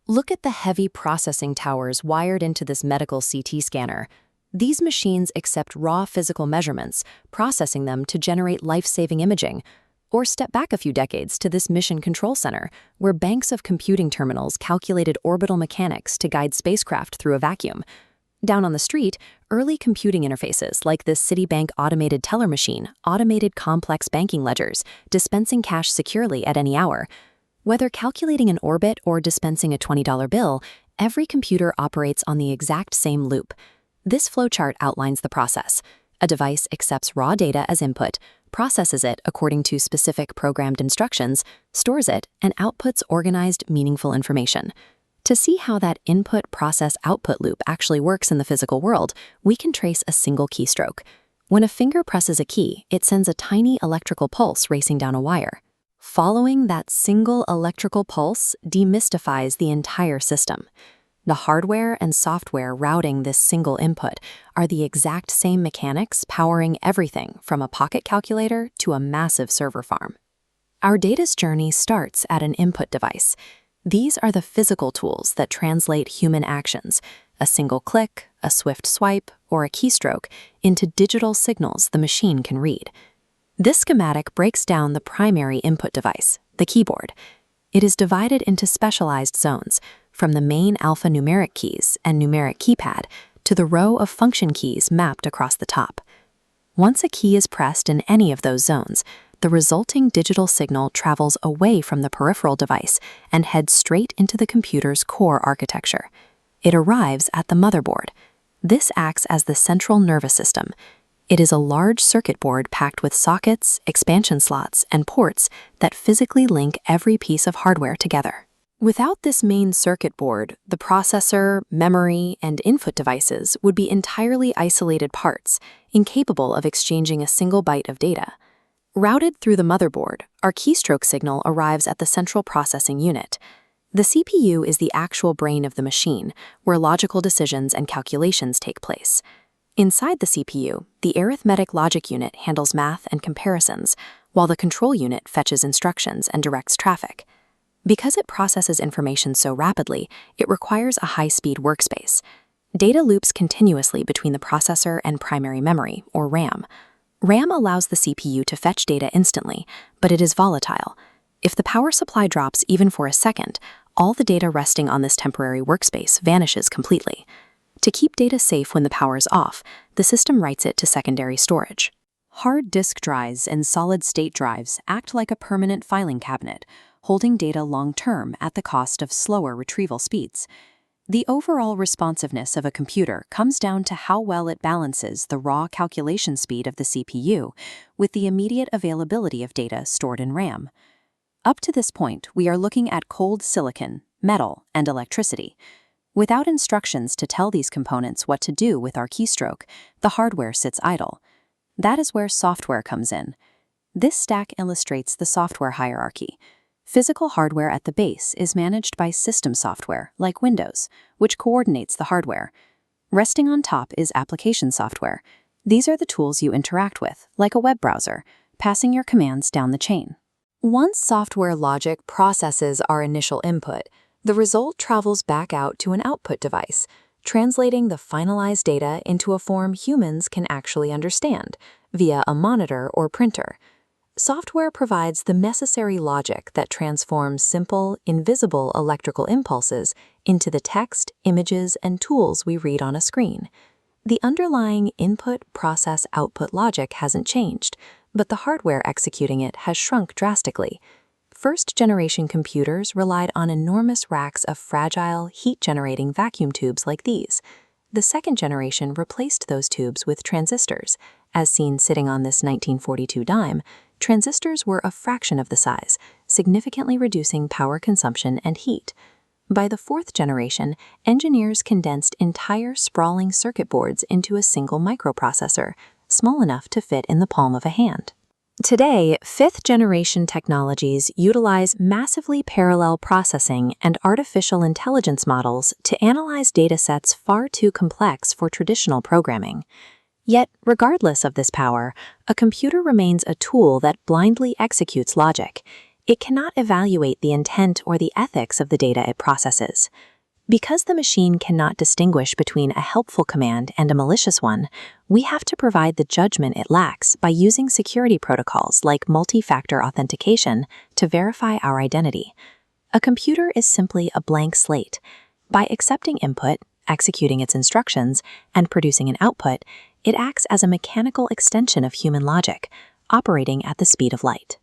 Look at the heavy processing towers wired into this medical CT scanner. These machines accept raw physical measurements, processing them to generate life-saving imaging. Or step back a few decades to this mission control center, where banks of computing terminals calculated orbital mechanics to guide spacecraft through a vacuum. Down on the street, early computing interfaces like this Citibank automated teller machine automated complex banking ledgers, dispensing cash securely at any hour. Whether calculating an orbit or dispensing a $20 bill, every computer operates on the exact same loop. This flowchart outlines the process. A device accepts raw data as input, processes it according to specific programmed instructions, stores it, and outputs organized, meaningful information. To see how that input-process-output loop actually works in the physical world, we can trace a single keystroke. When a finger presses a key, it sends a tiny electrical pulse racing down a wire. Following that single electrical pulse demystifies the entire system. The hardware and software routing this single input are the exact same mechanics powering everything from a pocket calculator to a massive server farm. Our data's journey starts at an input device. These are the physical tools that translate human actions, a single click, a swift swipe, or a keystroke, into digital signals the machine can read. This schematic breaks down the primary input device, the keyboard. It is divided into specialized zones, from the main alphanumeric keys and numeric keypad to the row of function keys mapped across the top. Once a key is pressed in any of those zones, the resulting digital signal travels away from the peripheral device and heads straight into the computer's core architecture. It arrives at the motherboard. This acts as the central nervous system. It is a large circuit board packed with sockets, expansion slots, and ports that physically link every piece of hardware together. Without this main circuit board, the processor, memory, and input devices would be entirely isolated parts, incapable of exchanging a single byte of data. Routed through the motherboard, our keystroke signal arrives at the central processing unit. The CPU is the actual brain of the machine, where logical decisions and calculations take place. Inside the CPU, the arithmetic logic unit handles math and comparisons, while the control unit fetches instructions and directs traffic. Because it processes information so rapidly, it requires a high-speed workspace. Data loops continuously between the processor and primary memory, or RAM. RAM allows the CPU to fetch data instantly, but it is volatile. If the power supply drops even for a second, all the data resting on this temporary workspace vanishes completely. To keep data safe when the power is off, the system writes it to secondary storage. Hard disk drives and solid-state drives act like a permanent filing cabinet, holding data long-term at the cost of slower retrieval speeds. The overall responsiveness of a computer comes down to how well it balances the raw calculation speed of the CPU with the immediate availability of data stored in RAM. Up to this point, we are looking at cold silicon, metal, and electricity. Without instructions to tell these components what to do with our keystroke, the hardware sits idle. That is where software comes in. This stack illustrates the software hierarchy. Physical hardware at the base is managed by system software, like Windows, which coordinates the hardware. Resting on top is application software. These are the tools you interact with, like a web browser, passing your commands down the chain. Once software logic processes our initial input, the result travels back out to an output device, translating the finalized data into a form humans can actually understand, via a monitor or printer. Software provides the necessary logic that transforms simple, invisible electrical impulses into the text, images, and tools we read on a screen. The underlying input, process, output logic hasn't changed, but the hardware executing it has shrunk drastically. First-generation computers relied on enormous racks of fragile, heat-generating vacuum tubes like these. The second generation replaced those tubes with transistors. As seen sitting on this 1942 dime, transistors were a fraction of the size, significantly reducing power consumption and heat. By the fourth generation, engineers condensed entire sprawling circuit boards into a single microprocessor, small enough to fit in the palm of a hand. Today, fifth-generation technologies utilize massively parallel processing and artificial intelligence models to analyze datasets far too complex for traditional programming. Yet, regardless of this power, a computer remains a tool that blindly executes logic. It cannot evaluate the intent or the ethics of the data it processes. Because the machine cannot distinguish between a helpful command and a malicious one, we have to provide the judgment it lacks by using security protocols like multi-factor authentication to verify our identity. A computer is simply a blank slate. By accepting input, executing its instructions, and producing an output, it acts as a mechanical extension of human logic, operating at the speed of light.